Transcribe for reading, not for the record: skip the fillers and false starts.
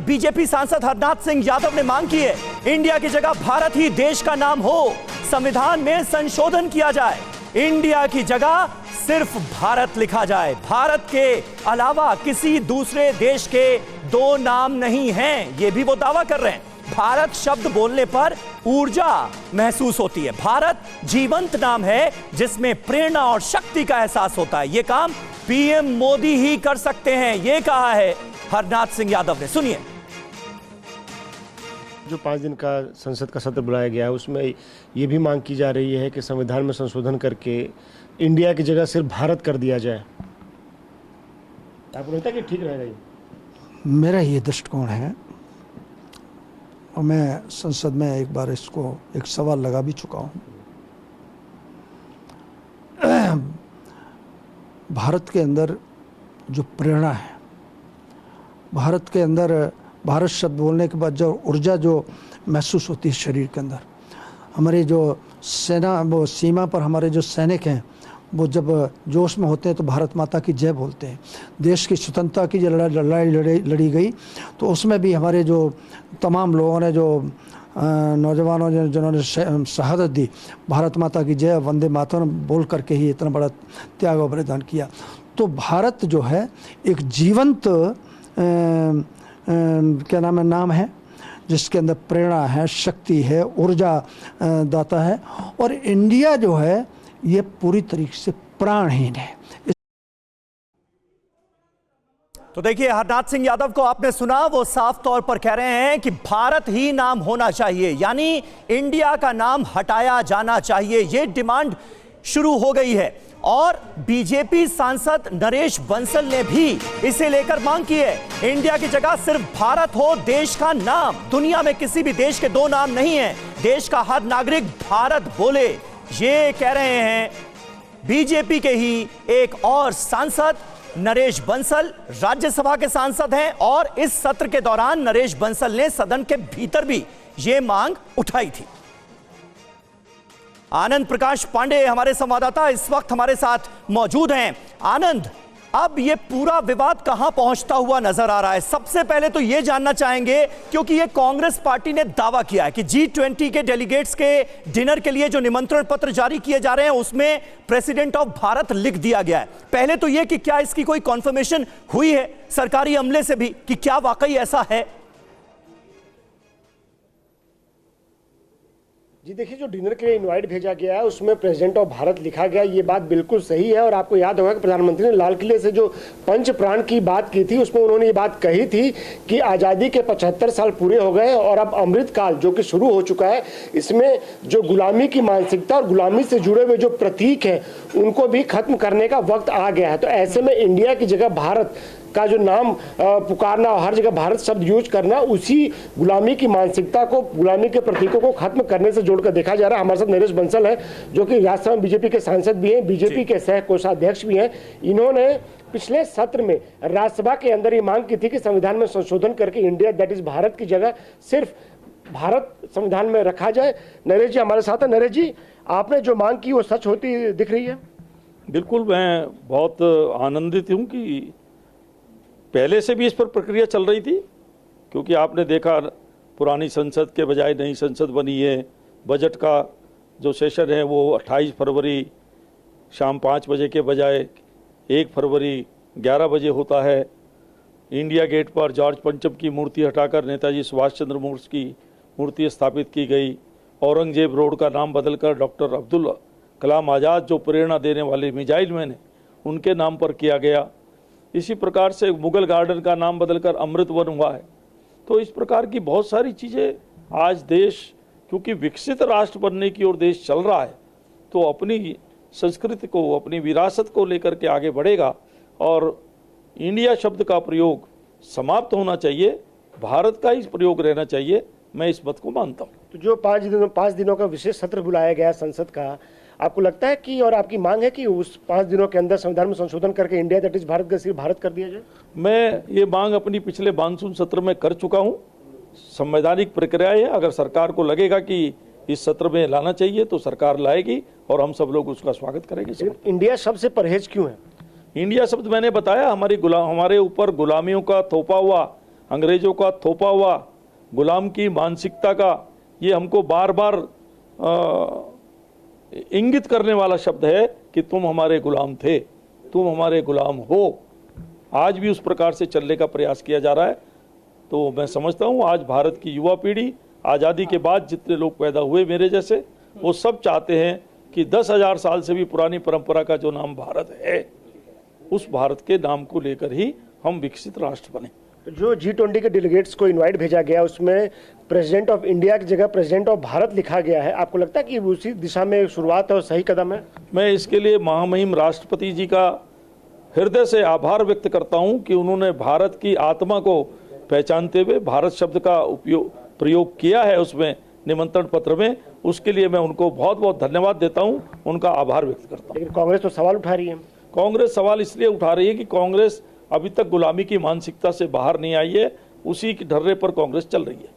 BJP सांसद हरनाथ सिंह यादव ने मांग की है, इंडिया की जगह भारत ही देश का नाम हो, संविधान में संशोधन किया जाए, इंडिया की जगह सिर्फ भारत लिखा जाए, भारत के अलावा किसी दूसरे देश के दो नाम नहीं हैं। यह भी वो दावा कर रहे हैं। भारत शब्द बोलने पर ऊर्जा महसूस होती है। भारत जीवंत नाम है जिसमें प्रेरणा और शक्ति का एहसास होता है। यह काम पीएम मोदी ही कर सकते हैं, यह कहा है हरनाथ सिंह यादव ने। सुनिए। जो 5 दिन का संसद का सत्र बुलाया गया है उसमें ये भी मांग की जा रही है कि संविधान में संशोधन करके इंडिया की जगह सिर्फ भारत कर दिया जाए। आपको लगता है कि ठीक रहेगा ये? मेरा ये दृष्टिकोण है और मैं संसद में एक बार इसको एक सवाल लगा भी चुका हूँ। भारत के अंदर जो प्रेरणा है, भारत के अंदर भारत शब्द बोलने के बाद जो ऊर्जा जो महसूस होती है शरीर के अंदर, हमारे जो सेना वो सीमा पर हमारे जो सैनिक हैं वो जब जोश में होते हैं तो भारत माता की जय बोलते हैं। देश की स्वतंत्रता की जो लड़ाई लड़ी गई तो उसमें भी हमारे जो तमाम लोगों ने जो नौजवानों ने जिन्होंने शहादत दी, भारत माता की जय वंदे मातरम बोल करके ही इतना बड़ा त्याग और बलिदान किया। तो भारत जो है एक जीवंत क्या नाम है जिसके अंदर प्रेरणा है, शक्ति है, ऊर्जा दाता है। और इंडिया जो है ये पूरी तरीके से प्राणहीन है। तो देखिए, हरनाथ सिंह यादव को आपने सुना, वो साफ तौर पर कह रहे हैं कि भारत ही नाम होना चाहिए, यानी इंडिया का नाम हटाया जाना चाहिए। ये डिमांड शुरू हो गई है और बीजेपी सांसद नरेश बंसल ने भी इसे लेकर मांग की है। इंडिया की जगह सिर्फ भारत हो देश का नाम। दुनिया में किसी भी देश के दो नाम नहीं है। देश का हर नागरिक भारत बोले, ये कह रहे हैं बीजेपी के ही एक और सांसद नरेश बंसल। राज्यसभा के सांसद हैं और इस सत्र के दौरान नरेश बंसल ने सदन के भीतर भी ये मांग उठाई थी। आनंद प्रकाश पांडे हमारे संवाददाता इस वक्त हमारे साथ मौजूद हैं। आनंद, अब ये पूरा विवाद कहां पहुंचता हुआ नजर आ रहा है? सबसे पहले तो ये जानना चाहेंगे, क्योंकि ये कांग्रेस पार्टी ने दावा किया है कि G20 के डेलीगेट्स के डिनर के लिए जो निमंत्रण पत्र जारी किए जा रहे हैं उसमें प्रेसिडेंट ऑफ भारत लिख दिया गया है। पहले तो ये कि क्या इसकी कोई कॉन्फर्मेशन हुई है सरकारी अमले से भी कि क्या वाकई ऐसा है? जी देखिए, जो डिनर के लिए इनवाइट भेजा गया है उसमें प्रेसिडेंट ऑफ भारत लिखा गया, ये बात बिल्कुल सही है। और आपको याद होगा कि प्रधानमंत्री ने लाल किले से जो पंच प्राण की बात की थी उसमें उन्होंने ये बात कही थी कि आज़ादी के 75 साल पूरे हो गए और अब अमृत काल जो कि शुरू हो चुका है, इसमें जो गुलामी की मानसिकता और गुलामी से जुड़े हुए जो प्रतीक हैं उनको भी खत्म करने का वक्त आ गया है। तो ऐसे में इंडिया की जगह भारत का जो नाम पुकारना और हर जगह भारत शब्द यूज करना उसी गुलामी की मानसिकता को, गुलामी के प्रतीकों को खत्म करने से जोड़कर देखा जा रहा है। हमारे साथ नरेश बंसल है जो कि राज्यसभा में बीजेपी के सांसद भी हैं, बीजेपी के सह कोषाध्यक्ष भी हैं। इन्होंने पिछले सत्र में राज्यसभा के अंदर ये मांग की थी कि संविधान में संशोधन करके इंडिया दैट इज भारत की जगह सिर्फ भारत संविधान में रखा जाए। नरेश जी हमारे साथ है। नरेश जी, आपने जो मांग की वो सच होती दिख रही है? बिल्कुल, मैं बहुत आनंदित हूँ कि पहले से भी इस पर प्रक्रिया चल रही थी, क्योंकि आपने देखा पुरानी संसद के बजाय नई संसद बनी है। बजट का जो सेशन है वो 28 फरवरी शाम 5 बजे के बजाय 1 फरवरी 11 बजे होता है। इंडिया गेट पर जॉर्ज पंचम की मूर्ति हटाकर नेताजी सुभाष चंद्र बोस की मूर्ति स्थापित की गई। औरंगजेब रोड का नाम बदलकर डॉक्टर अब्दुल कलाम आज़ाद जो प्रेरणा देने वाले मिसाइल मैन हैं उनके नाम पर किया गया। इसी प्रकार से मुगल गार्डन का नाम बदलकर अमृत वन हुआ है। तो इस प्रकार की बहुत सारी चीज़ें आज देश, क्योंकि विकसित राष्ट्र बनने की ओर देश चल रहा है, तो अपनी संस्कृति को, अपनी विरासत को लेकर के आगे बढ़ेगा और इंडिया शब्द का प्रयोग समाप्त होना चाहिए, भारत का ही प्रयोग रहना चाहिए। मैं इस बात को मानता हूँ। तो जो 5 दिनों का विशेष सत्र बुलाया गया संसद का, आपको लगता है कि और आपकी मांग है कि उस 5 दिनों के अंदर संविधान में संशोधन करके इंडिया दैट इज भारत का सिर्फ भारत कर दिया जाए? मैं ये मांग अपनी पिछले मानसून सत्र में कर चुका हूँ। संवैधानिक प्रक्रिया है, अगर सरकार को लगेगा कि इस सत्र में लाना चाहिए तो सरकार लाएगी और हम सब लोग उसका स्वागत करेंगे। इंडिया शब्द से परहेज क्यों है? इंडिया शब्द मैंने बताया, हमारे ऊपर गुलामियों का थोपा हुआ अंग्रेजों का थोपा हुआ गुलाम की मानसिकता का ये हमको बार बार इंगित करने वाला शब्द है कि तुम हमारे गुलाम थे, तुम हमारे गुलाम हो। आज भी उस प्रकार से चलने का प्रयास किया जा रहा है। तो मैं समझता हूँ आज भारत की युवा पीढ़ी, आज़ादी के बाद जितने लोग पैदा हुए मेरे जैसे, वो सब चाहते हैं कि 10,000 साल से भी पुरानी परंपरा का जो नाम भारत है, उस भारत के नाम को लेकर ही हम विकसित राष्ट्र बने। जो G20 के डेलीगेट्स को इनवाइट भेजा गया उसमें प्रेसिडेंट ऑफ इंडिया की जगह प्रेसिडेंट ऑफ भारत लिखा गया है, आपको लगता है कि उसी दिशा में शुरुआत है और सही कदम है? मैं इसके लिए महामहिम राष्ट्रपति जी का हृदय से आभार व्यक्त करता हूं कि उन्होंने भारत की आत्मा को पहचानते हुए भारत शब्द का प्रयोग किया है उसमें निमंत्रण पत्र में। उसके लिए मैं उनको बहुत बहुत धन्यवाद देता हूं, उनका आभार व्यक्त करता हूं। लेकिन कांग्रेस तो सवाल उठा रही है। कांग्रेस सवाल इसलिए उठा रही है कि कांग्रेस अभी तक गुलामी की मानसिकता से बाहर नहीं आई है, उसी के ढर्रे पर कांग्रेस चल रही है।